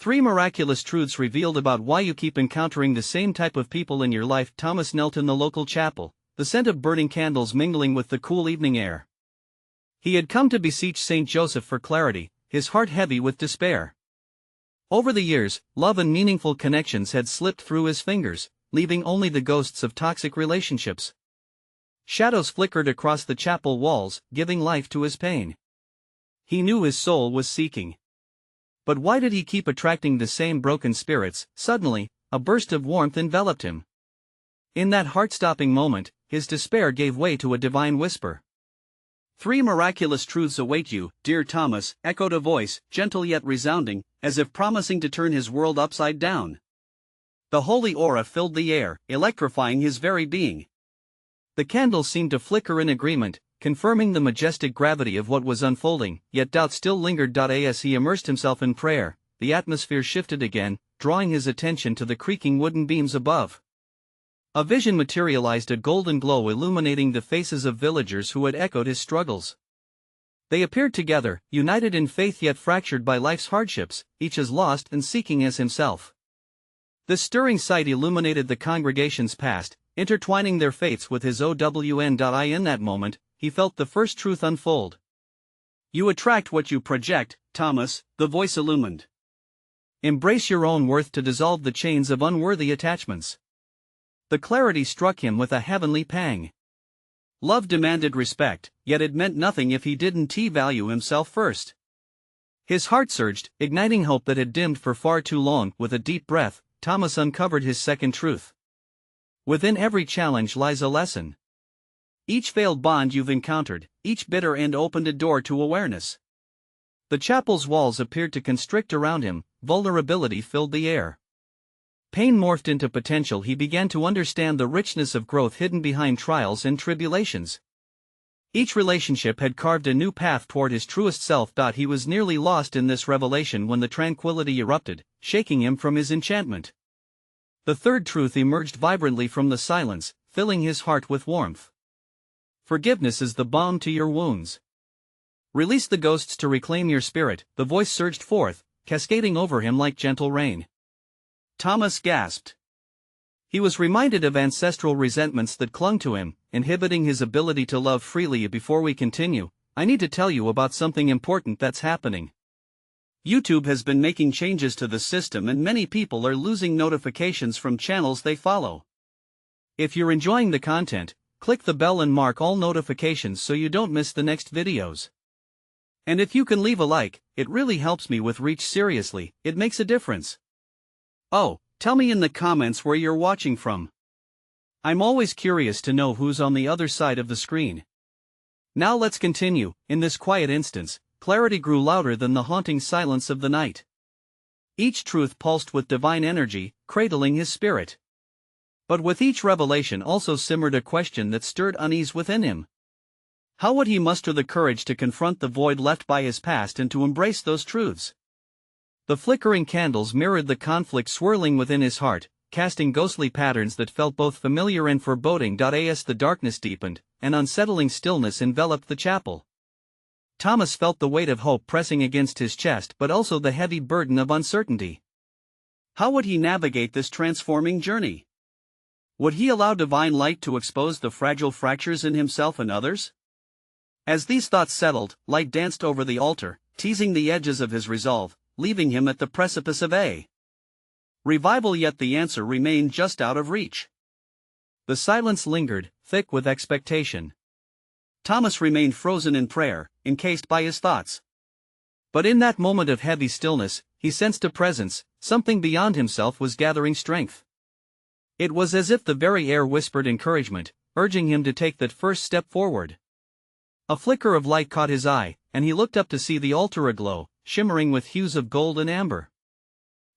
3 Miraculous Truths Revealed About Why You Keep Encountering the Same Type of People in Your Life. Thomas knelt in the local chapel, the scent of burning candles mingling with the cool evening air. He had come to beseech Saint Joseph for clarity, his heart heavy with despair. Over the years, love and meaningful connections had slipped through his fingers, leaving only the ghosts of toxic relationships. Shadows flickered across the chapel walls, giving life to his pain. He knew his soul was seeking. But why did he keep attracting the same broken spirits? Suddenly, a burst of warmth enveloped him. In that heart-stopping moment, his despair gave way to a divine whisper. 3 miraculous truths await you, dear Thomas, echoed a voice, gentle yet resounding, as if promising to turn his world upside down. The holy aura filled the air, electrifying his very being. The candles seemed to flicker in agreement, confirming the majestic gravity of what was unfolding, yet doubt still lingered. As he immersed himself in prayer, the atmosphere shifted again, drawing his attention to the creaking wooden beams above. A vision materialized, a golden glow illuminating the faces of villagers who had echoed his struggles. They appeared together, united in faith yet fractured by life's hardships, each as lost and seeking as himself. This stirring sight illuminated the congregation's past, intertwining their faiths with his own. In that moment, he felt the first truth unfold. You attract what you project, Thomas, the voice illumined. Embrace your own worth to dissolve the chains of unworthy attachments. The clarity struck him with a heavenly pang. Love demanded respect, yet it meant nothing if he didn't value himself first. His heart surged, igniting hope that had dimmed for far too long. With a deep breath, Thomas uncovered his second truth. Within every challenge lies a lesson. Each failed bond you've encountered, each bitter end opened a door to awareness. The chapel's walls appeared to constrict around him, vulnerability filled the air. Pain morphed into potential. He began to understand the richness of growth hidden behind trials and tribulations. Each relationship had carved a new path toward his truest self. He was nearly lost in this revelation when the tranquility erupted, shaking him from his enchantment. The third truth emerged vibrantly from the silence, filling his heart with warmth. Forgiveness is the balm to your wounds. Release the ghosts to reclaim your spirit, the voice surged forth, cascading over him like gentle rain. Thomas gasped. He was reminded of ancestral resentments that clung to him, inhibiting his ability to love freely. Before we continue, I need to tell you about something important that's happening. YouTube has been making changes to the system and many people are losing notifications from channels they follow. If you're enjoying the content, click the bell and mark all notifications so you don't miss the next videos. And if you can leave a like, it really helps me with reach. Seriously, it makes a difference. Oh, tell me in the comments where you're watching from. I'm always curious to know who's on the other side of the screen. Now let's continue. In this quiet instance, clarity grew louder than the haunting silence of the night. Each truth pulsed with divine energy, cradling his spirit. But with each revelation also simmered a question that stirred unease within him. How would he muster the courage to confront the void left by his past and to embrace those truths? The flickering candles mirrored the conflict swirling within his heart, casting ghostly patterns that felt both familiar and foreboding. As the darkness deepened, an unsettling stillness enveloped the chapel. Thomas felt the weight of hope pressing against his chest, but also the heavy burden of uncertainty. How would he navigate this transforming journey? Would he allow divine light to expose the fragile fractures in himself and others? As these thoughts settled, light danced over the altar, teasing the edges of his resolve, leaving him at the precipice of a revival. Yet the answer remained just out of reach. The silence lingered, thick with expectation. Thomas remained frozen in prayer, encased by his thoughts. But in that moment of heavy stillness, he sensed a presence. Something beyond himself was gathering strength. It was as if the very air whispered encouragement, urging him to take that first step forward. A flicker of light caught his eye, and he looked up to see the altar aglow, shimmering with hues of gold and amber.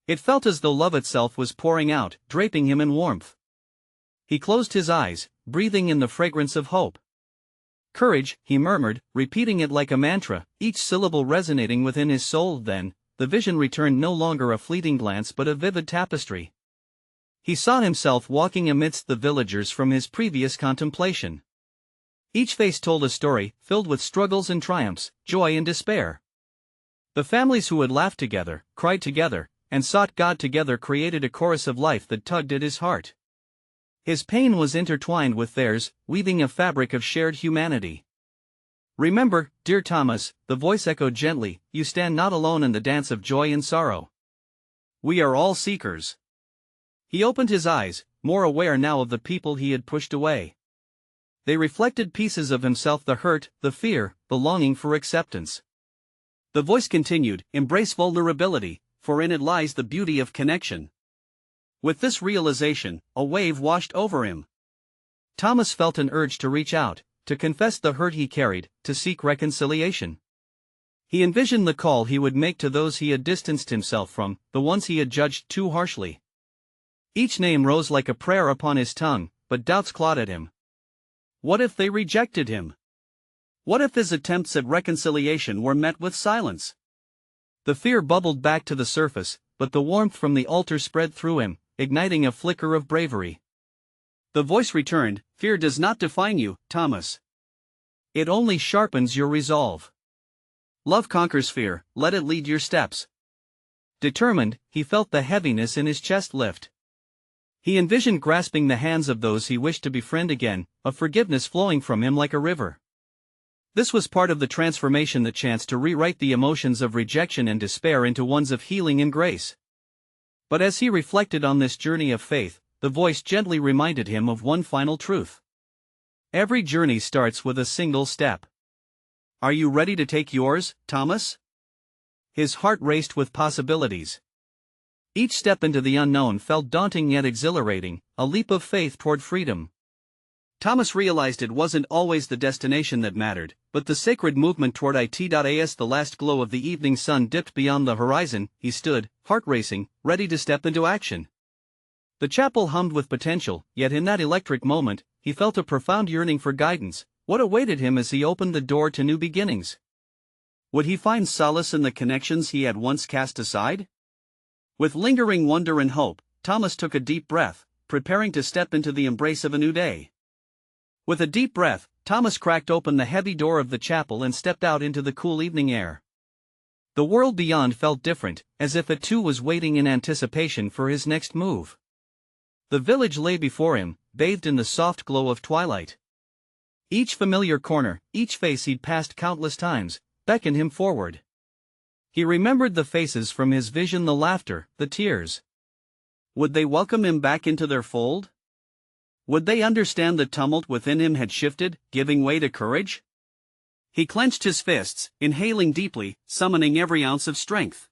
It felt as though love itself was pouring out, draping him in warmth. He closed his eyes, breathing in the fragrance of hope. Courage, he murmured, repeating it like a mantra, each syllable resonating within his soul. Then, the vision returned, no longer a fleeting glance but a vivid tapestry. He saw himself walking amidst the villagers from his previous contemplation. Each face told a story, filled with struggles and triumphs, joy and despair. The families who had laughed together, cried together, and sought God together created a chorus of life that tugged at his heart. His pain was intertwined with theirs, weaving a fabric of shared humanity. "Remember, dear Thomas," the voice echoed gently, "you stand not alone in the dance of joy and sorrow. We are all seekers." He opened his eyes, more aware now of the people he had pushed away. They reflected pieces of himself: the hurt, the fear, the longing for acceptance. The voice continued, "Embrace vulnerability, for in it lies the beauty of connection." With this realization, a wave washed over him. Thomas felt an urge to reach out, to confess the hurt he carried, to seek reconciliation. He envisioned the call he would make to those he had distanced himself from, the ones he had judged too harshly. Each name rose like a prayer upon his tongue, but doubts clawed at him. What if they rejected him? What if his attempts at reconciliation were met with silence? The fear bubbled back to the surface, but the warmth from the altar spread through him, igniting a flicker of bravery. The voice returned, "Fear does not define you, Thomas. It only sharpens your resolve. Love conquers fear, let it lead your steps." Determined, he felt the heaviness in his chest lift. He envisioned grasping the hands of those he wished to befriend again, of forgiveness flowing from him like a river. This was part of the transformation, the chance to rewrite the emotions of rejection and despair into ones of healing and grace. But as he reflected on this journey of faith, the voice gently reminded him of one final truth. Every journey starts with a single step. Are you ready to take yours, Thomas? His heart raced with possibilities. Each step into the unknown felt daunting yet exhilarating, a leap of faith toward freedom. Thomas realized it wasn't always the destination that mattered, but the sacred movement toward it. As the last glow of the evening sun dipped beyond the horizon, he stood, heart racing, ready to step into action. The chapel hummed with potential, yet in that electric moment, he felt a profound yearning for guidance. What awaited him as he opened the door to new beginnings? Would he find solace in the connections he had once cast aside? With lingering wonder and hope, Thomas took a deep breath, preparing to step into the embrace of a new day. With a deep breath, Thomas cracked open the heavy door of the chapel and stepped out into the cool evening air. The world beyond felt different, as if it too was waiting in anticipation for his next move. The village lay before him, bathed in the soft glow of twilight. Each familiar corner, each face he'd passed countless times, beckoned him forward. He remembered the faces from his vision, the laughter, the tears. Would they welcome him back into their fold? Would they understand the tumult within him had shifted, giving way to courage? He clenched his fists, inhaling deeply, summoning every ounce of strength.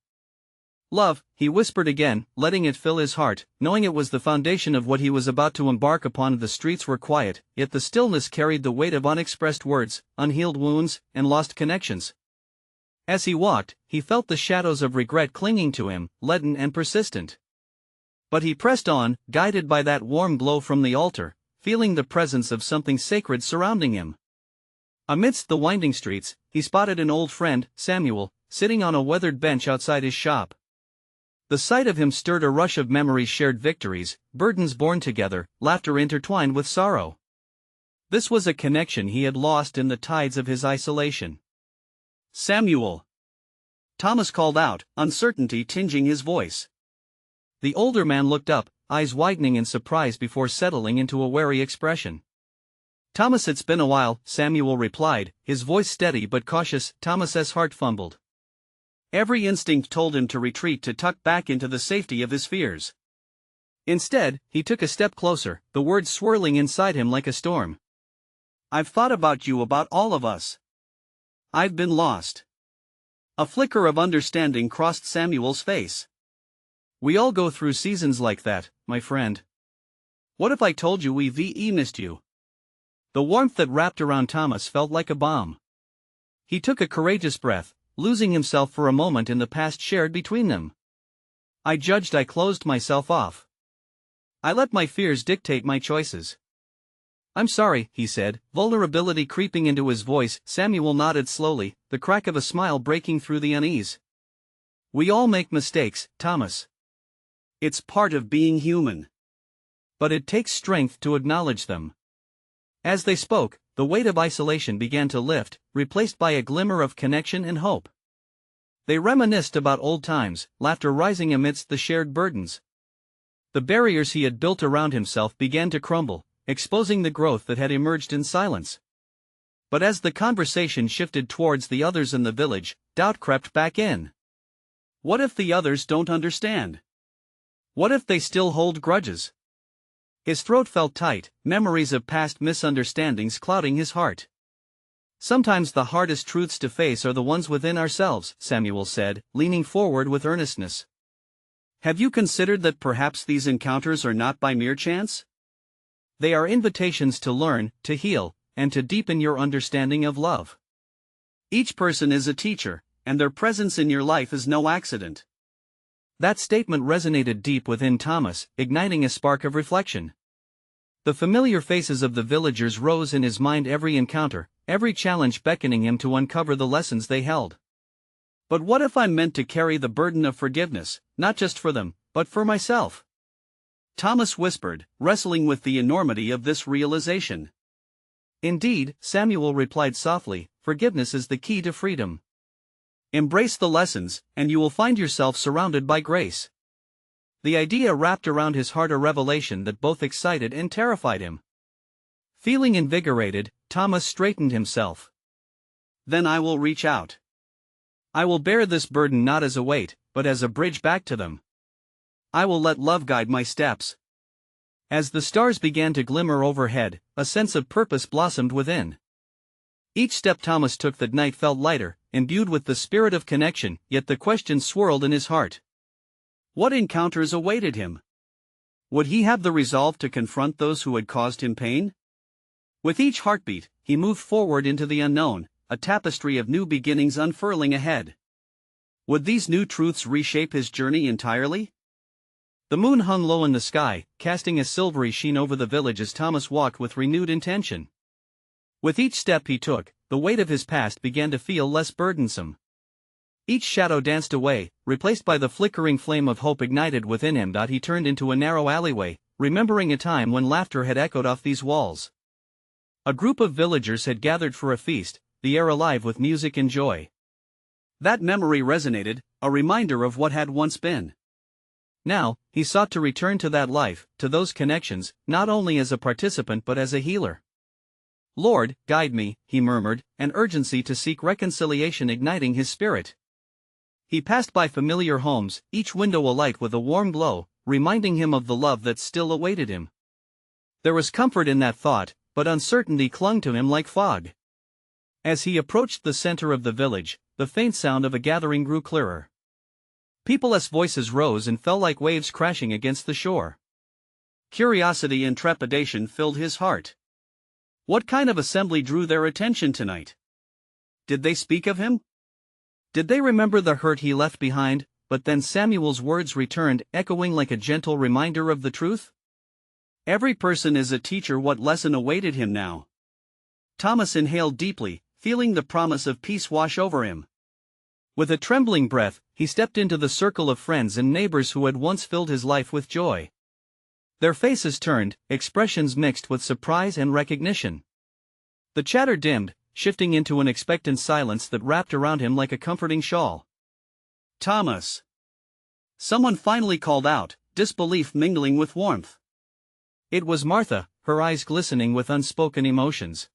"Love," he whispered again, letting it fill his heart, knowing it was the foundation of what he was about to embark upon. The streets were quiet, yet the stillness carried the weight of unexpressed words, unhealed wounds, and lost connections. As he walked, he felt the shadows of regret clinging to him, leaden and persistent. But he pressed on, guided by that warm glow from the altar, feeling the presence of something sacred surrounding him. Amidst the winding streets, he spotted an old friend, Samuel, sitting on a weathered bench outside his shop. The sight of him stirred a rush of memories, shared victories, burdens borne together, laughter intertwined with sorrow. This was a connection he had lost in the tides of his isolation. "Samuel!" Thomas called out, uncertainty tinging his voice. The older man looked up, eyes widening in surprise before settling into a wary expression. "Thomas, it's been a while," Samuel replied, his voice steady but cautious. Thomas's heart fumbled. Every instinct told him to retreat, to tuck back into the safety of his fears. Instead, he took a step closer, the words swirling inside him like a storm. "I've thought about you, about all of us. I've been lost." A flicker of understanding crossed Samuel's face. "We all go through seasons like that, my friend. What if I told you we've missed you?" The warmth that wrapped around Thomas felt like a balm. He took a courageous breath, losing himself for a moment in the past shared between them. I closed myself off. I let my fears dictate my choices." "I'm sorry," he said, vulnerability creeping into his voice. Samuel nodded slowly, the crack of a smile breaking through the unease. "We all make mistakes, Thomas. It's part of being human. But it takes strength to acknowledge them." As they spoke, the weight of isolation began to lift, replaced by a glimmer of connection and hope. They reminisced about old times, laughter rising amidst the shared burdens. The barriers he had built around himself began to crumble, exposing the growth that had emerged in silence. But as the conversation shifted towards the others in the village, doubt crept back in. What if the others don't understand? What if they still hold grudges? His throat felt tight, memories of past misunderstandings clouding his heart. Sometimes the hardest truths to face are the ones within ourselves, Samuel said, leaning forward with earnestness. Have you considered that perhaps these encounters are not by mere chance? They are invitations to learn, to heal, and to deepen your understanding of love. Each person is a teacher, and their presence in your life is no accident. That statement resonated deep within Thomas, igniting a spark of reflection. The familiar faces of the villagers rose in his mind, every encounter, every challenge beckoning him to uncover the lessons they held. But what if I'm meant to carry the burden of forgiveness, not just for them, but for myself? Thomas whispered, wrestling with the enormity of this realization. Indeed, Samuel replied softly, forgiveness is the key to freedom. Embrace the lessons, and you will find yourself surrounded by grace. The idea wrapped around his heart a revelation that both excited and terrified him. Feeling invigorated, Thomas straightened himself. Then I will reach out. I will bear this burden not as a weight, but as a bridge back to them. I will let love guide my steps. As the stars began to glimmer overhead, a sense of purpose blossomed within. Each step Thomas took that night felt lighter, imbued with the spirit of connection, yet the question swirled in his heart. What encounters awaited him? Would he have the resolve to confront those who had caused him pain? With each heartbeat, he moved forward into the unknown, a tapestry of new beginnings unfurling ahead. Would these new truths reshape his journey entirely? The moon hung low in the sky, casting a silvery sheen over the village as Thomas walked with renewed intention. With each step he took, the weight of his past began to feel less burdensome. Each shadow danced away, replaced by the flickering flame of hope ignited within him. He turned into a narrow alleyway, remembering a time when laughter had echoed off these walls. A group of villagers had gathered for a feast, the air alive with music and joy. That memory resonated, a reminder of what had once been. Now, he sought to return to that life, to those connections, not only as a participant but as a healer. Lord, guide me, he murmured, an urgency to seek reconciliation igniting his spirit. He passed by familiar homes, each window alight with a warm glow, reminding him of the love that still awaited him. There was comfort in that thought, but uncertainty clung to him like fog. As he approached the center of the village, the faint sound of a gathering grew clearer. People's voices rose and fell like waves crashing against the shore. Curiosity and trepidation filled his heart. What kind of assembly drew their attention tonight? Did they speak of him? Did they remember the hurt he left behind? But then Samuel's words returned, echoing like a gentle reminder of the truth. Every person is a teacher. What lesson awaited him now? Thomas inhaled deeply, feeling the promise of peace wash over him. With a trembling breath, he stepped into the circle of friends and neighbors who had once filled his life with joy. Their faces turned, expressions mixed with surprise and recognition. The chatter dimmed, shifting into an expectant silence that wrapped around him like a comforting shawl. Thomas! Someone finally called out, disbelief mingling with warmth. It was Martha, her eyes glistening with unspoken emotions.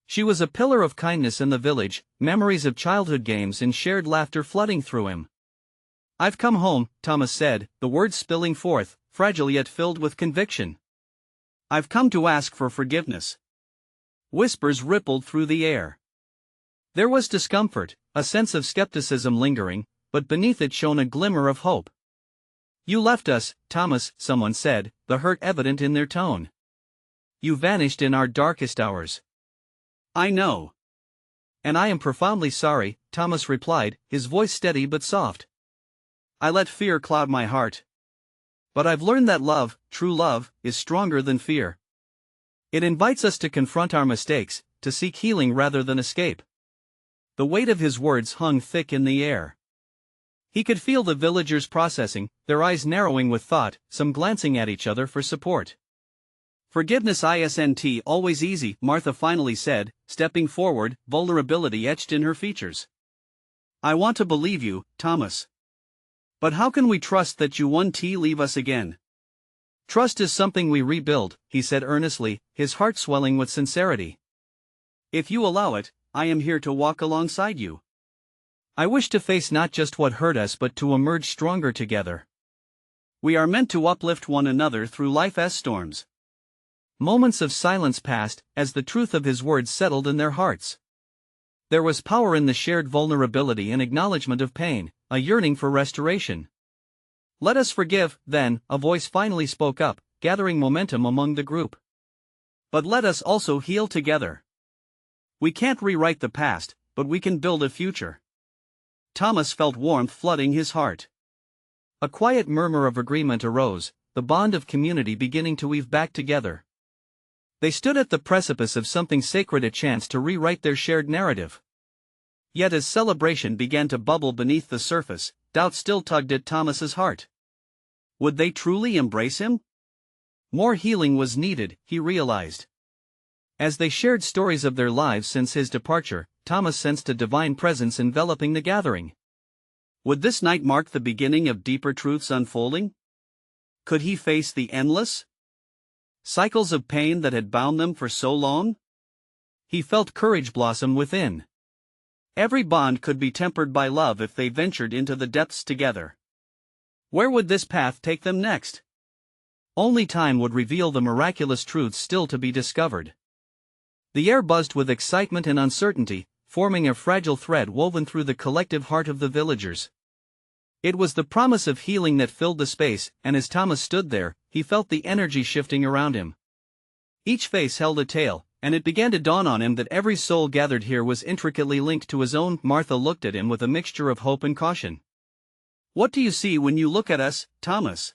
She was a pillar of kindness in the village, memories of childhood games and shared laughter flooding through him. I've come home, Thomas said, the words spilling forth, fragile yet filled with conviction. I've come to ask for forgiveness. Whispers rippled through the air. There was discomfort, a sense of skepticism lingering, but beneath it shone a glimmer of hope. You left us, Thomas, someone said, the hurt evident in their tone. You vanished in our darkest hours. I know. And I am profoundly sorry, Thomas replied, his voice steady but soft. I let fear cloud my heart. But I've learned that love, true love, is stronger than fear. It invites us to confront our mistakes, to seek healing rather than escape. The weight of his words hung thick in the air. He could feel the villagers processing, their eyes narrowing with thought, some glancing at each other for support. Forgiveness isn't always easy, Martha finally said, stepping forward, vulnerability etched in her features. I want to believe you, Thomas. But how can we trust that you won't leave us again? Trust is something we rebuild, he said earnestly, his heart swelling with sincerity. If you allow it, I am here to walk alongside you. I wish to face not just what hurt us but to emerge stronger together. We are meant to uplift one another through life's storms. Moments of silence passed, as the truth of his words settled in their hearts. There was power in the shared vulnerability and acknowledgement of pain, a yearning for restoration. Let us forgive, then, a voice finally spoke up, gathering momentum among the group. But let us also heal together. We can't rewrite the past, but we can build a future. Thomas felt warmth flooding his heart. A quiet murmur of agreement arose, the bond of community beginning to weave back together. They stood at the precipice of something sacred, a chance to rewrite their shared narrative. Yet as celebration began to bubble beneath the surface, doubt still tugged at Thomas's heart. Would they truly embrace him? More healing was needed, he realized. As they shared stories of their lives since his departure, Thomas sensed a divine presence enveloping the gathering. Would this night mark the beginning of deeper truths unfolding? Could he face the endless cycles of pain that had bound them for so long? He felt courage blossom within. Every bond could be tempered by love if they ventured into the depths together. Where would this path take them next? Only time would reveal the miraculous truths still to be discovered. The air buzzed with excitement and uncertainty, forming a fragile thread woven through the collective heart of the villagers. It was the promise of healing that filled the space, and as Thomas stood there, he felt the energy shifting around him. Each face held a tale, and it began to dawn on him that every soul gathered here was intricately linked to his own. Martha looked at him with a mixture of hope and caution. "What do you see when you look at us, Thomas?"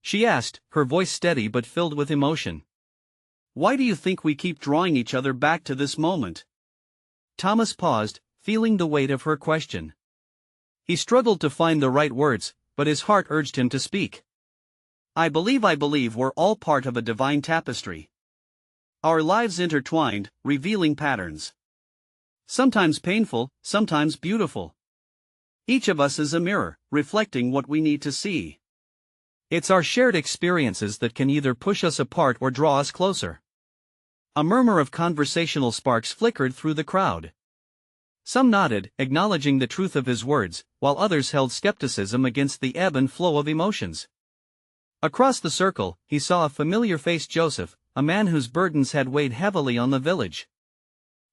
she asked, her voice steady but filled with emotion. "Why do you think we keep drawing each other back to this moment?" Thomas paused, feeling the weight of her question. He struggled to find the right words, but his heart urged him to speak. I believe we're all part of a divine tapestry. Our lives intertwined, revealing patterns. Sometimes painful, sometimes beautiful. Each of us is a mirror, reflecting what we need to see. It's our shared experiences that can either push us apart or draw us closer. A murmur of conversational sparks flickered through the crowd. Some nodded, acknowledging the truth of his words, while others held skepticism against the ebb and flow of emotions. Across the circle, he saw a familiar face, Joseph, a man whose burdens had weighed heavily on the village.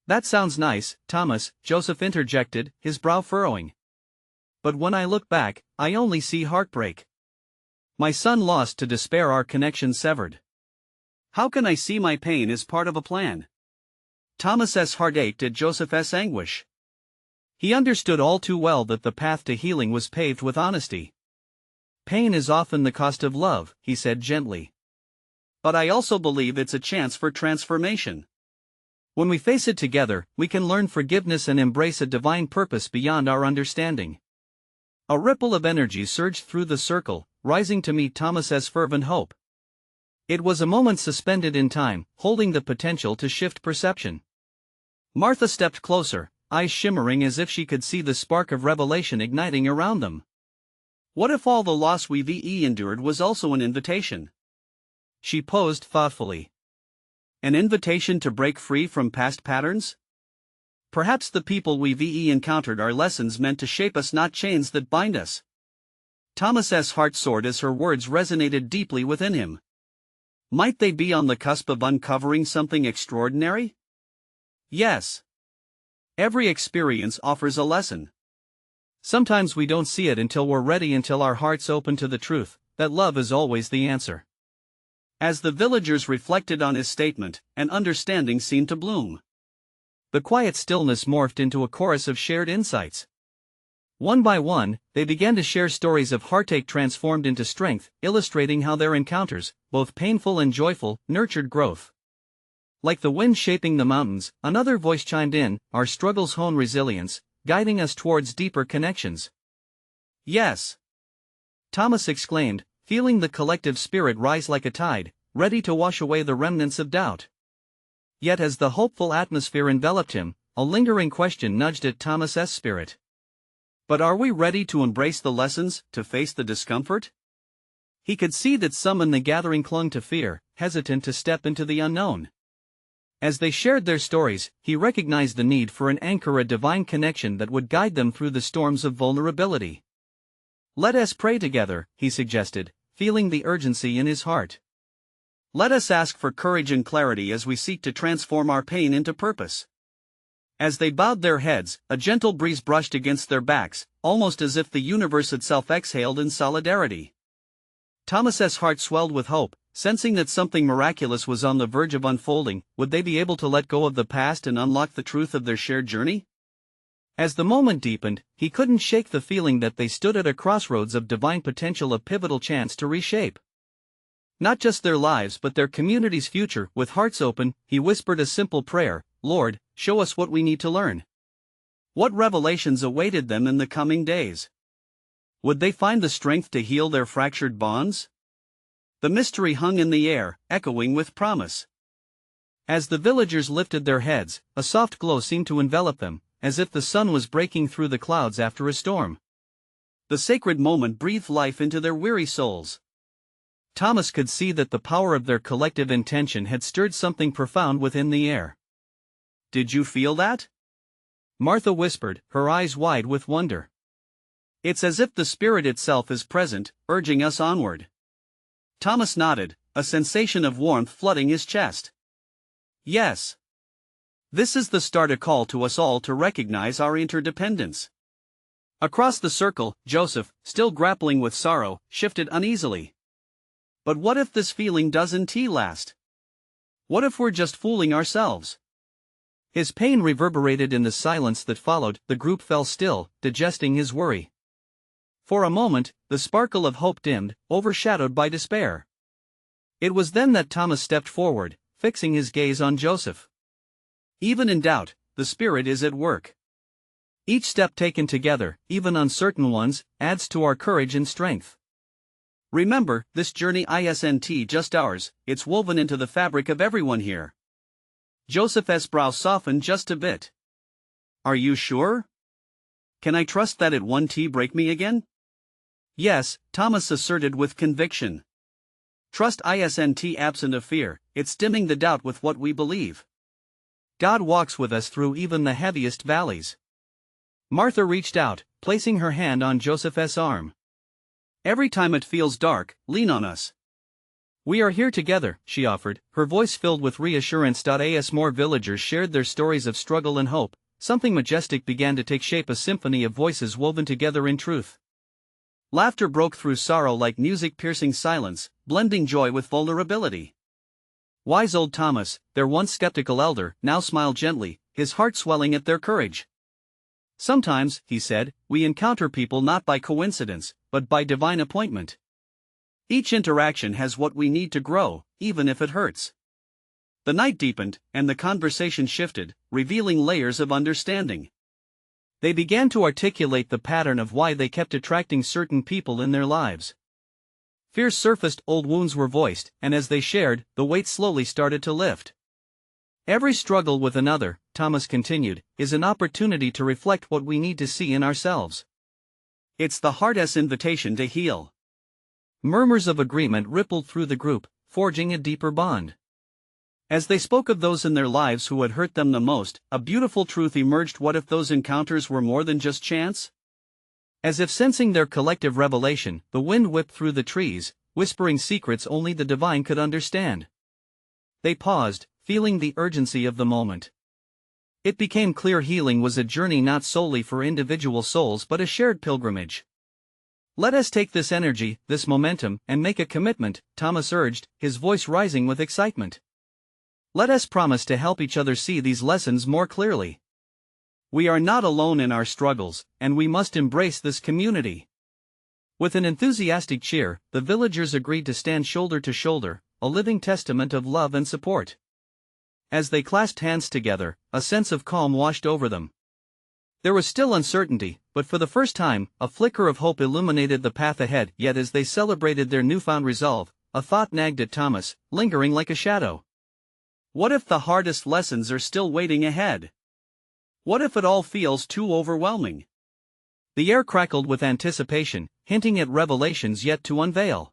"That sounds nice, Thomas," Joseph interjected, his brow furrowing. "But when I look back, I only see heartbreak. My son lost to despair, our connection severed. How can I see my pain as part of a plan?" Thomas's heart ached at Joseph's anguish. He understood all too well that the path to healing was paved with honesty. "Pain is often the cost of love," he said gently. "But I also believe it's a chance for transformation. When we face it together, we can learn forgiveness and embrace a divine purpose beyond our understanding." A ripple of energy surged through the circle, rising to meet Thomas's fervent hope. It was a moment suspended in time, holding the potential to shift perception. Martha stepped closer, eyes shimmering as if she could see the spark of revelation igniting around them. What if all the loss we've endured was also an invitation? She posed thoughtfully. An invitation to break free from past patterns? Perhaps the people we've encountered are lessons meant to shape us, not chains that bind us. Thomas's heart soared as her words resonated deeply within him. Might they be on the cusp of uncovering something extraordinary? Yes. Every experience offers a lesson. Sometimes we don't see it until we're ready, until our hearts open to the truth that love is always the answer. As the villagers reflected on his statement, an understanding seemed to bloom. The quiet stillness morphed into a chorus of shared insights. One by one, they began to share stories of heartache transformed into strength, illustrating how their encounters, both painful and joyful, nurtured growth. Like the wind shaping the mountains, another voice chimed in, our struggles hone resilience, guiding us towards deeper connections. Yes! Thomas exclaimed, feeling the collective spirit rise like a tide, ready to wash away the remnants of doubt. Yet as the hopeful atmosphere enveloped him, a lingering question nudged at Thomas's spirit. But are we ready to embrace the lessons, to face the discomfort? He could see that some in the gathering clung to fear, hesitant to step into the unknown. As they shared their stories, he recognized the need for an anchor, a divine connection that would guide them through the storms of vulnerability. "Let us pray together," he suggested, feeling the urgency in his heart. "Let us ask for courage and clarity as we seek to transform our pain into purpose." As they bowed their heads, a gentle breeze brushed against their backs, almost as if the universe itself exhaled in solidarity. Thomas's heart swelled with hope, sensing that something miraculous was on the verge of unfolding. Would they be able to let go of the past and unlock the truth of their shared journey? As the moment deepened, he couldn't shake the feeling that they stood at a crossroads of divine potential, a pivotal chance to reshape not just their lives but their community's future. With hearts open, he whispered a simple prayer: "Lord, show us what we need to learn." What revelations awaited them in the coming days? Would they find the strength to heal their fractured bonds? The mystery hung in the air, echoing with promise. As the villagers lifted their heads, a soft glow seemed to envelop them, as if the sun was breaking through the clouds after a storm. The sacred moment breathed life into their weary souls. Thomas could see that the power of their collective intention had stirred something profound within the air. "Did you feel that?" Martha whispered, her eyes wide with wonder. "It's as if the Spirit itself is present, urging us onward." Thomas nodded, a sensation of warmth flooding his chest. "Yes. This is the start, a call to us all to recognize our interdependence." Across the circle, Joseph, still grappling with sorrow, shifted uneasily. "But what if this feeling doesn't last? What if we're just fooling ourselves?" His pain reverberated in the silence that followed. The group fell still, digesting his worry. For a moment, the sparkle of hope dimmed, overshadowed by despair. It was then that Thomas stepped forward, fixing his gaze on Joseph. "Even in doubt, the Spirit is at work. Each step taken together, even uncertain ones, adds to our courage and strength. Remember, this journey isn't just ours, it's woven into the fabric of everyone here." Joseph's brow softened just a bit. "Are you sure? Can I trust that it won't break me again?" "Yes," Thomas asserted with conviction. "Trust isn't absent of fear, it's dimming the doubt with what we believe. God walks with us through even the heaviest valleys." Martha reached out, placing her hand on Joseph's arm. "Every time it feels dark, lean on us. We are here together," she offered, her voice filled with reassurance. As more villagers shared their stories of struggle and hope, something majestic began to take shape, a symphony of voices woven together in truth. Laughter broke through sorrow like music, piercing silence, blending joy with vulnerability. Wise old Thomas, their once skeptical elder, now smiled gently, his heart swelling at their courage. "Sometimes," he said, "we encounter people not by coincidence, but by divine appointment. Each interaction has what we need to grow, even if it hurts." The night deepened, and the conversation shifted, revealing layers of understanding. They began to articulate the pattern of why they kept attracting certain people in their lives. Fears surfaced, old wounds were voiced, and as they shared, the weight slowly started to lift. "Every struggle with another," Thomas continued, "is an opportunity to reflect what we need to see in ourselves. It's the heart's invitation to heal." Murmurs of agreement rippled through the group, forging a deeper bond. As they spoke of those in their lives who had hurt them the most, a beautiful truth emerged: what if those encounters were more than just chance? As if sensing their collective revelation, the wind whipped through the trees, whispering secrets only the divine could understand. They paused, feeling the urgency of the moment. It became clear healing was a journey not solely for individual souls but a shared pilgrimage. "Let us take this energy, this momentum, and make a commitment," Thomas urged, his voice rising with excitement. "Let us promise to help each other see these lessons more clearly. We are not alone in our struggles, and we must embrace this community." With an enthusiastic cheer, the villagers agreed to stand shoulder to shoulder, a living testament of love and support. As they clasped hands together, a sense of calm washed over them. There was still uncertainty, but for the first time, a flicker of hope illuminated the path ahead. Yet as they celebrated their newfound resolve, a thought nagged at Thomas, lingering like a shadow. What if the hardest lessons are still waiting ahead? What if it all feels too overwhelming? The air crackled with anticipation, hinting at revelations yet to unveil.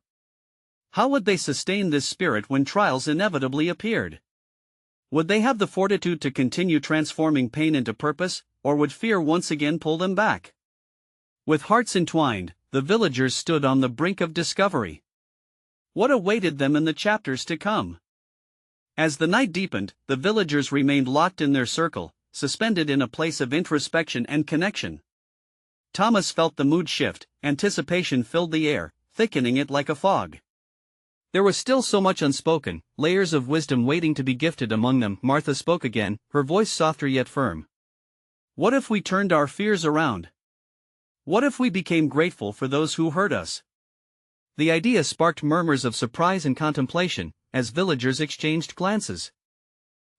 How would they sustain this spirit when trials inevitably appeared? Would they have the fortitude to continue transforming pain into purpose, or would fear once again pull them back? With hearts entwined, the villagers stood on the brink of discovery. What awaited them in the chapters to come? As the night deepened, the villagers remained locked in their circle, suspended in a place of introspection and connection. Thomas felt the mood shift, anticipation filled the air, thickening it like a fog. There was still so much unspoken, layers of wisdom waiting to be gifted among them. Martha spoke again, her voice softer yet firm. What if we turned our fears around? What if we became grateful for those who hurt us? The idea sparked murmurs of surprise and contemplation, as villagers exchanged glances.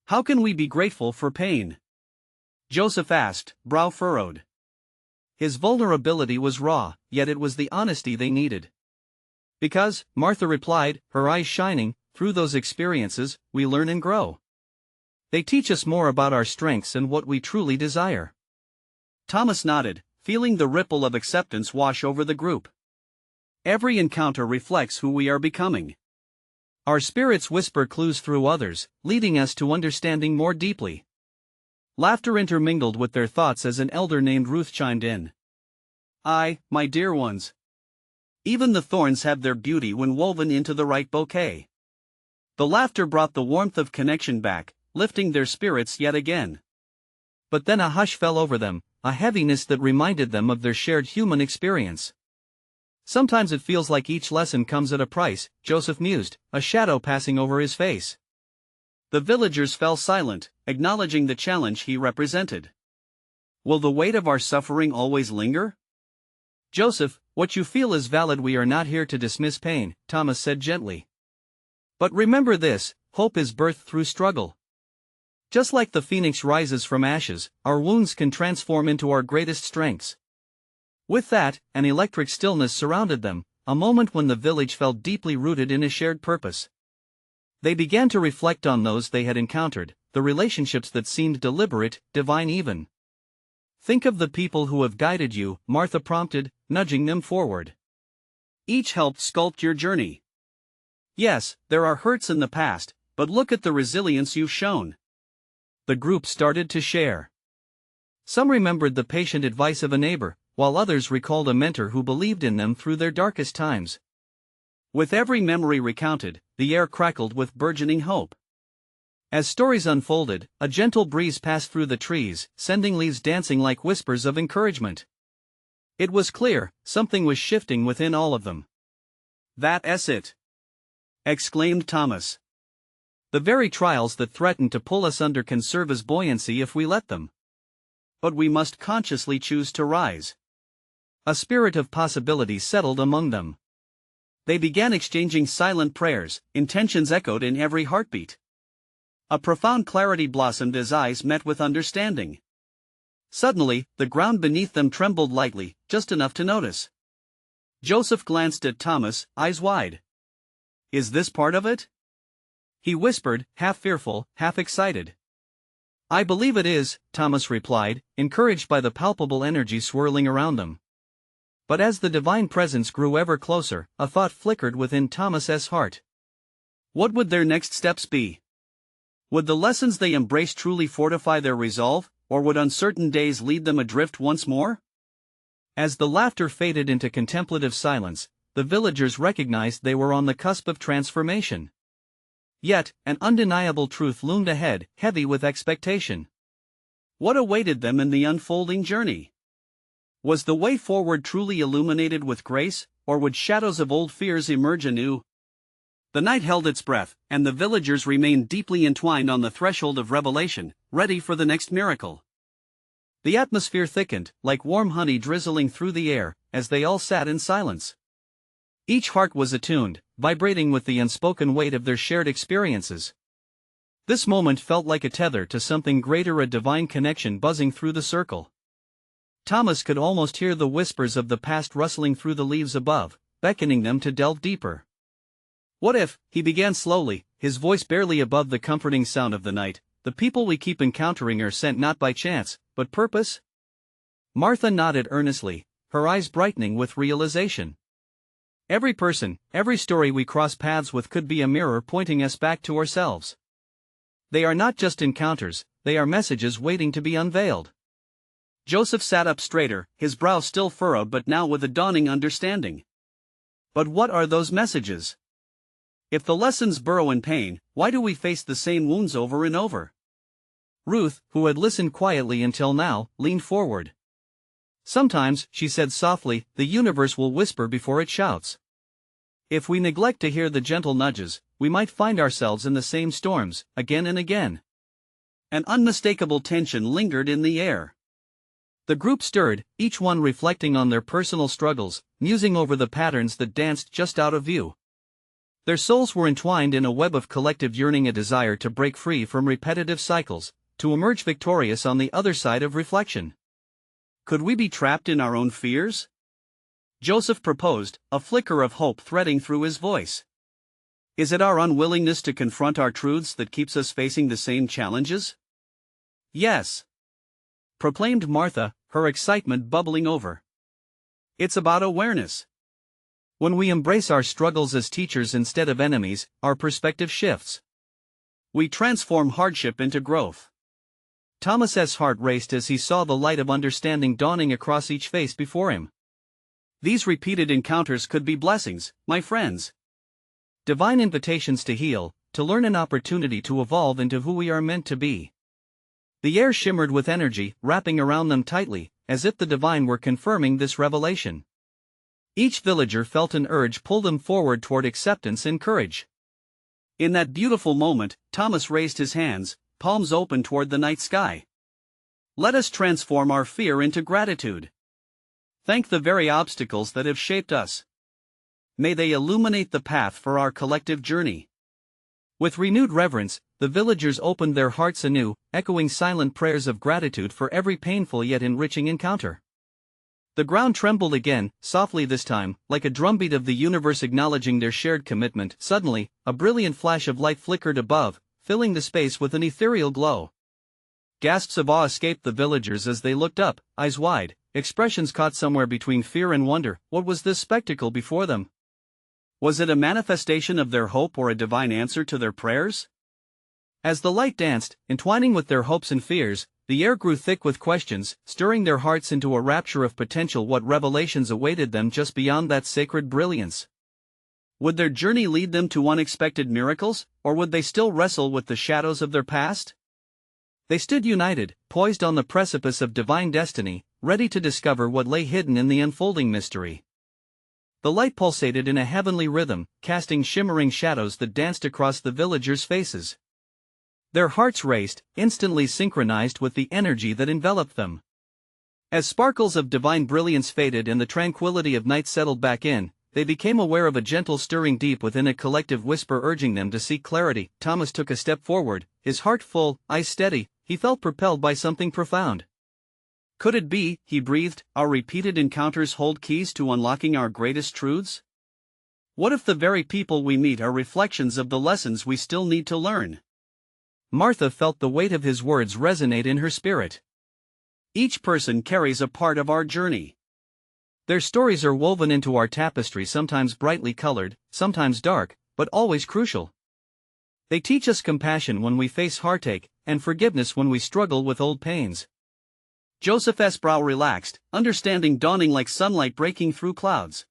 How can we be grateful for pain? Joseph asked, brow furrowed. His vulnerability was raw, yet it was the honesty they needed. Because, Martha replied, her eyes shining, through those experiences, we learn and grow. They teach us more about our strengths and what we truly desire. Thomas nodded, feeling the ripple of acceptance wash over the group. Every encounter reflects who we are becoming. Our spirits whisper clues through others, leading us to understanding more deeply. Laughter intermingled with their thoughts as an elder named Ruth chimed in. Aye, my dear ones. Even the thorns have their beauty when woven into the right bouquet. The laughter brought the warmth of connection back, lifting their spirits yet again. But then a hush fell over them, a heaviness that reminded them of their shared human experience. Sometimes it feels like each lesson comes at a price, Joseph mused, a shadow passing over his face. The villagers fell silent, acknowledging the challenge he represented. Will the weight of our suffering always linger? Joseph, what you feel is valid. We are not here to dismiss pain, Thomas said gently. But remember this, hope is birthed through struggle. Just like the phoenix rises from ashes, our wounds can transform into our greatest strengths. With that, an electric stillness surrounded them, a moment when the village felt deeply rooted in a shared purpose. They began to reflect on those they had encountered, the relationships that seemed deliberate, divine even. Think of the people who have guided you, Martha prompted, nudging them forward. Each helped sculpt your journey. Yes, there are hurts in the past, but look at the resilience you've shown. The group started to share. Some remembered the patient advice of a neighbor, while others recalled a mentor who believed in them through their darkest times. With every memory recounted, the air crackled with burgeoning hope. As stories unfolded, a gentle breeze passed through the trees, sending leaves dancing like whispers of encouragement. It was clear, something was shifting within all of them. That's it! Exclaimed Thomas. The very trials that threaten to pull us under can serve as buoyancy if we let them. But we must consciously choose to rise. A spirit of possibility settled among them. They began exchanging silent prayers, intentions echoed in every heartbeat. A profound clarity blossomed as eyes met with understanding. Suddenly, the ground beneath them trembled lightly, just enough to notice. Joseph glanced at Thomas, eyes wide. Is this part of it? He whispered, half fearful, half excited. I believe it is, Thomas replied, encouraged by the palpable energy swirling around them. But as the divine presence grew ever closer, a thought flickered within Thomas's heart. What would their next steps be? Would the lessons they embraced truly fortify their resolve, or would uncertain days lead them adrift once more? As the laughter faded into contemplative silence, the villagers recognized they were on the cusp of transformation. Yet, an undeniable truth loomed ahead, heavy with expectation. What awaited them in the unfolding journey? Was the way forward truly illuminated with grace, or would shadows of old fears emerge anew? The night held its breath, and the villagers remained deeply entwined on the threshold of revelation, ready for the next miracle. The atmosphere thickened, like warm honey drizzling through the air, as they all sat in silence. Each heart was attuned, vibrating with the unspoken weight of their shared experiences. This moment felt like a tether to something greater, a divine connection buzzing through the circle. Thomas could almost hear the whispers of the past rustling through the leaves above, beckoning them to delve deeper. What if, he began slowly, his voice barely above the comforting sound of the night, the people we keep encountering are sent not by chance, but purpose? Martha nodded earnestly, her eyes brightening with realization. Every person, every story we cross paths with could be a mirror pointing us back to ourselves. They are not just encounters, they are messages waiting to be unveiled. Joseph sat up straighter, his brow still furrowed but now with a dawning understanding. But what are those messages? If the lessons burrow in pain, why do we face the same wounds over and over? Ruth, who had listened quietly until now, leaned forward. Sometimes, she said softly, the universe will whisper before it shouts. If we neglect to hear the gentle nudges, we might find ourselves in the same storms, again and again. An unmistakable tension lingered in the air. The group stirred, each one reflecting on their personal struggles, musing over the patterns that danced just out of view. Their souls were entwined in a web of collective yearning, a desire to break free from repetitive cycles, to emerge victorious on the other side of reflection. Could we be trapped in our own fears? Joseph proposed, a flicker of hope threading through his voice. Is it our unwillingness to confront our truths that keeps us facing the same challenges? Yes, proclaimed Martha, her excitement bubbling over. It's about awareness. When we embrace our struggles as teachers instead of enemies, our perspective shifts. We transform hardship into growth. Thomas's heart raced as he saw the light of understanding dawning across each face before him. These repeated encounters could be blessings, my friends. Divine invitations to heal, to learn, an opportunity to evolve into who we are meant to be. The air shimmered with energy, wrapping around them tightly, as if the divine were confirming this revelation. Each villager felt an urge pull them forward toward acceptance and courage. In that beautiful moment, Thomas raised his hands, palms open toward the night sky. Let us transform our fear into gratitude. Thank the very obstacles that have shaped us. May they illuminate the path for our collective journey. With renewed reverence, the villagers opened their hearts anew, echoing silent prayers of gratitude for every painful yet enriching encounter. The ground trembled again, softly this time, like a drumbeat of the universe acknowledging their shared commitment. Suddenly, a brilliant flash of light flickered above, filling the space with an ethereal glow. Gasps of awe escaped the villagers as they looked up, eyes wide, expressions caught somewhere between fear and wonder. What was this spectacle before them? Was it a manifestation of their hope or a divine answer to their prayers? As the light danced, entwining with their hopes and fears, the air grew thick with questions, stirring their hearts into a rapture of potential. What revelations awaited them just beyond that sacred brilliance? Would their journey lead them to unexpected miracles, or would they still wrestle with the shadows of their past? They stood united, poised on the precipice of divine destiny, ready to discover what lay hidden in the unfolding mystery. The light pulsated in a heavenly rhythm, casting shimmering shadows that danced across the villagers' faces. Their hearts raced, instantly synchronized with the energy that enveloped them. As sparkles of divine brilliance faded and the tranquility of night settled back in, they became aware of a gentle stirring deep within, a collective whisper urging them to seek clarity. Thomas took a step forward, his heart full, eyes steady. He felt propelled by something profound. Could it be, he breathed, our repeated encounters hold keys to unlocking our greatest truths? What if the very people we meet are reflections of the lessons we still need to learn? Martha felt the weight of his words resonate in her spirit. Each person carries a part of our journey. Their stories are woven into our tapestry, sometimes brightly colored, sometimes dark, but always crucial. They teach us compassion when we face heartache, and forgiveness when we struggle with old pains. Joseph's brow relaxed, understanding dawning like sunlight breaking through clouds.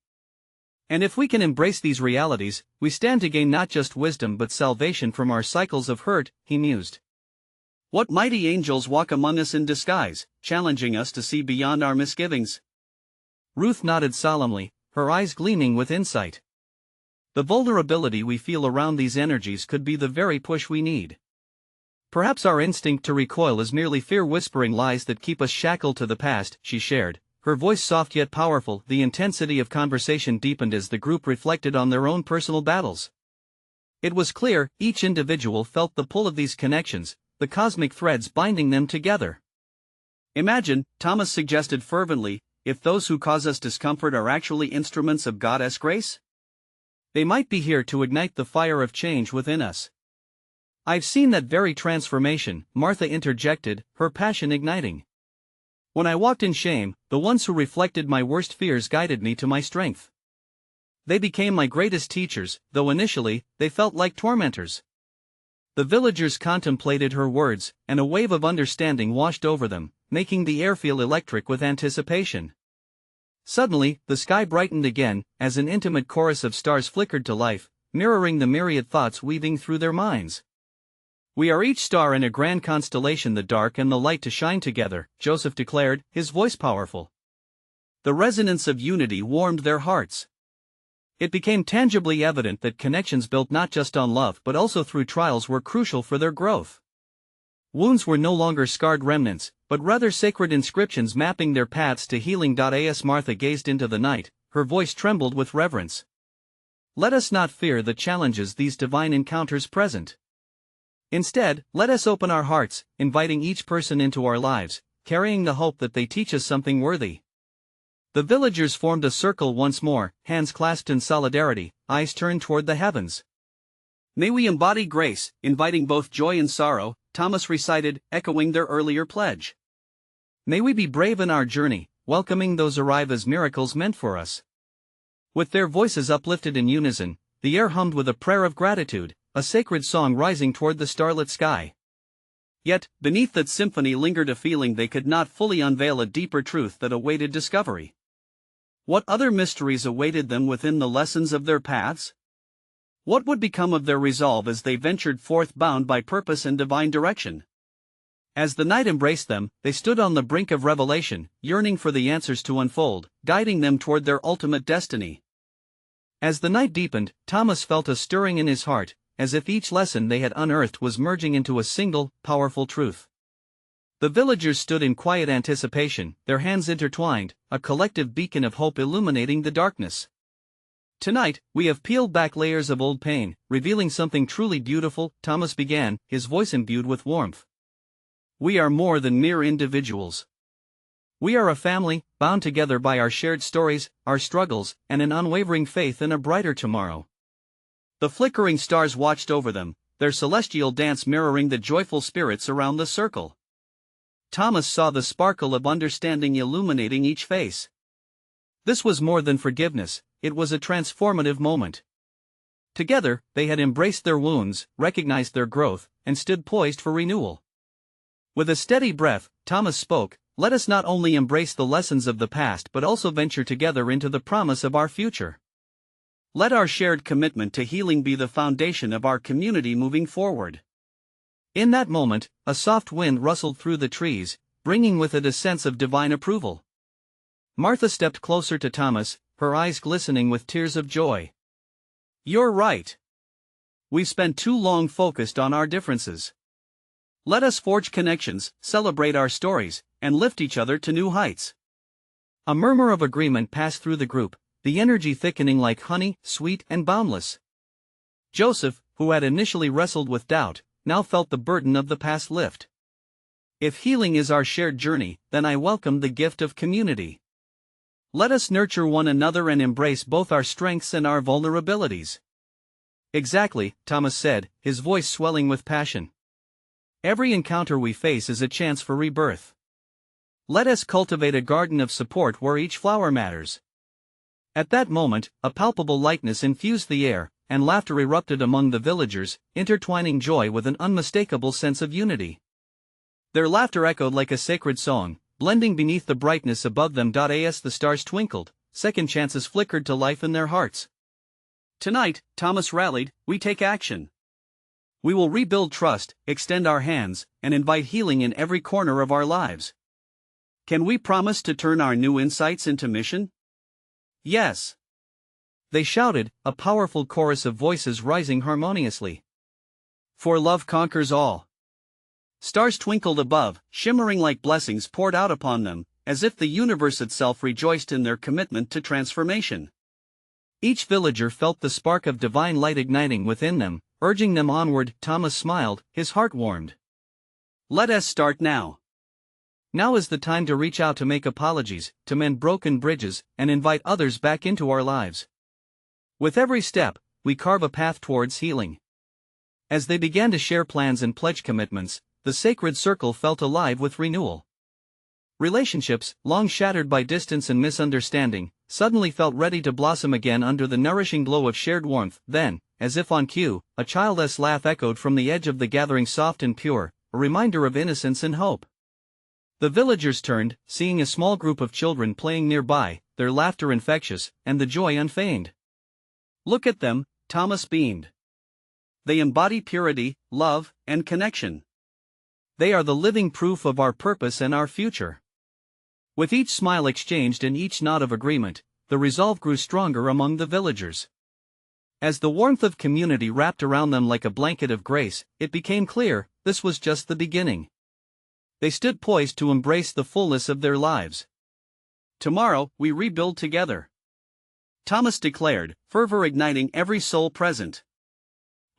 And if we can embrace these realities, we stand to gain not just wisdom but salvation from our cycles of hurt, he mused. What mighty angels walk among us in disguise, challenging us to see beyond our misgivings? Ruth nodded solemnly, her eyes gleaming with insight. The vulnerability we feel around these energies could be the very push we need. Perhaps our instinct to recoil is merely fear whispering lies that keep us shackled to the past, she shared, her voice soft yet powerful. The intensity of conversation deepened as the group reflected on their own personal battles. It was clear, each individual felt the pull of these connections, the cosmic threads binding them together. Imagine, Thomas suggested fervently, if those who cause us discomfort are actually instruments of God's grace? They might be here to ignite the fire of change within us. I've seen that very transformation, Martha interjected, her passion igniting. When I walked in shame, the ones who reflected my worst fears guided me to my strength. They became my greatest teachers, though initially, they felt like tormentors. The villagers contemplated her words, and a wave of understanding washed over them, making the air feel electric with anticipation. Suddenly, the sky brightened again, as an intimate chorus of stars flickered to life, mirroring the myriad thoughts weaving through their minds. "We are each star in a grand constellation, the dark and the light to shine together," Joseph declared, his voice powerful. The resonance of unity warmed their hearts. It became tangibly evident that connections built not just on love but also through trials were crucial for their growth. Wounds were no longer scarred remnants, but rather sacred inscriptions mapping their paths to healing. As Martha gazed into the night, her voice trembled with reverence. Let us not fear the challenges these divine encounters present. Instead, let us open our hearts, inviting each person into our lives, carrying the hope that they teach us something worthy. The villagers formed a circle once more, hands clasped in solidarity, eyes turned toward the heavens. "May we embody grace, inviting both joy and sorrow," Thomas recited, echoing their earlier pledge. "May we be brave in our journey, welcoming those arrive as miracles meant for us." With their voices uplifted in unison, the air hummed with a prayer of gratitude, a sacred song rising toward the starlit sky. Yet, beneath that symphony lingered a feeling they could not fully unveil, a deeper truth that awaited discovery. What other mysteries awaited them within the lessons of their paths? What would become of their resolve as they ventured forth bound by purpose and divine direction? As the night embraced them, they stood on the brink of revelation, yearning for the answers to unfold, guiding them toward their ultimate destiny. As the night deepened, Thomas felt a stirring in his heart, as if each lesson they had unearthed was merging into a single, powerful truth. The villagers stood in quiet anticipation, their hands intertwined, a collective beacon of hope illuminating the darkness. "Tonight, we have peeled back layers of old pain, revealing something truly beautiful," Thomas began, his voice imbued with warmth. "We are more than mere individuals. We are a family, bound together by our shared stories, our struggles, and an unwavering faith in a brighter tomorrow." The flickering stars watched over them, their celestial dance mirroring the joyful spirits around the circle. Thomas saw the sparkle of understanding illuminating each face. This was more than forgiveness, it was a transformative moment. Together, they had embraced their wounds, recognized their growth, and stood poised for renewal. With a steady breath, Thomas spoke, "Let us not only embrace the lessons of the past but also venture together into the promise of our future. Let our shared commitment to healing be the foundation of our community moving forward." In that moment, a soft wind rustled through the trees, bringing with it a sense of divine approval. Martha stepped closer to Thomas, her eyes glistening with tears of joy. "You're right. We've spent too long focused on our differences. Let us forge connections, celebrate our stories, and lift each other to new heights." A murmur of agreement passed through the group, the energy thickening like honey, sweet and boundless. Joseph, who had initially wrestled with doubt, now felt the burden of the past lift. "If healing is our shared journey, then I welcome the gift of community. Let us nurture one another and embrace both our strengths and our vulnerabilities." "Exactly," Thomas said, his voice swelling with passion. "Every encounter we face is a chance for rebirth. Let us cultivate a garden of support where each flower matters." At that moment, a palpable lightness infused the air, and laughter erupted among the villagers, intertwining joy with an unmistakable sense of unity. Their laughter echoed like a sacred song, blending beneath the brightness above them. As the stars twinkled, second chances flickered to life in their hearts. "Tonight," Thomas rallied, "we take action. We will rebuild trust, extend our hands, and invite healing in every corner of our lives. Can we promise to turn our new insights into mission?" "Yes," they shouted, a powerful chorus of voices rising harmoniously. "For love conquers all." Stars twinkled above, shimmering like blessings poured out upon them, as if the universe itself rejoiced in their commitment to transformation. Each villager felt the spark of divine light igniting within them, urging them onward. Thomas smiled, his heart warmed. "Let us start now. Now is the time to reach out, to make apologies, to mend broken bridges, and invite others back into our lives. With every step, we carve a path towards healing." As they began to share plans and pledge commitments, the sacred circle felt alive with renewal. Relationships, long shattered by distance and misunderstanding, suddenly felt ready to blossom again under the nourishing glow of shared warmth. Then, as if on cue, a childless laugh echoed from the edge of the gathering, soft and pure, a reminder of innocence and hope. The villagers turned, seeing a small group of children playing nearby, their laughter infectious, and the joy unfeigned. "Look at them," Thomas beamed. "They embody purity, love, and connection. They are the living proof of our purpose and our future." With each smile exchanged and each nod of agreement, the resolve grew stronger among the villagers. As the warmth of community wrapped around them like a blanket of grace, it became clear, this was just the beginning. They stood poised to embrace the fullness of their lives. "Tomorrow, we rebuild together," Thomas declared, fervor igniting every soul present.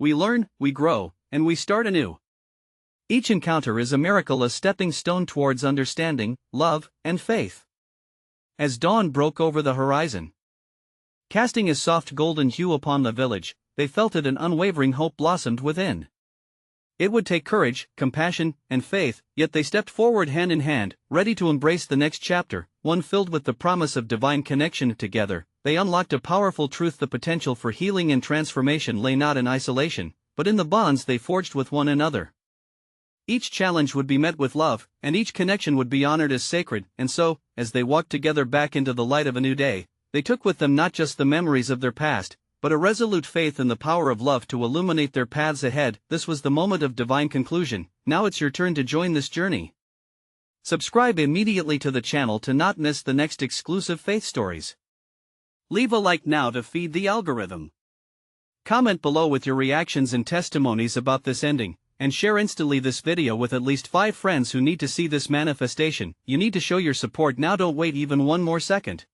"We learn, we grow, and we start anew. Each encounter is a miracle, a stepping stone towards understanding, love, and faith." As dawn broke over the horizon, casting a soft golden hue upon the village, they felt it, an unwavering hope blossomed within. It would take courage, compassion, and faith, yet they stepped forward hand in hand, ready to embrace the next chapter, one filled with the promise of divine connection. Together, they unlocked a powerful truth: the potential for healing and transformation lay not in isolation, but in the bonds they forged with one another. Each challenge would be met with love, and each connection would be honored as sacred. And so, as they walked together back into the light of a new day, they took with them not just the memories of their past, but a resolute faith in the power of love to illuminate their paths ahead. This was the moment of divine conclusion. Now it's your turn to join this journey. Subscribe immediately to the channel to not miss the next exclusive faith stories. Leave a like now to feed the algorithm. Comment below with your reactions and testimonies about this ending, and share instantly this video with at least 5 friends who need to see this manifestation. You need to show your support now. Don't wait even one more second.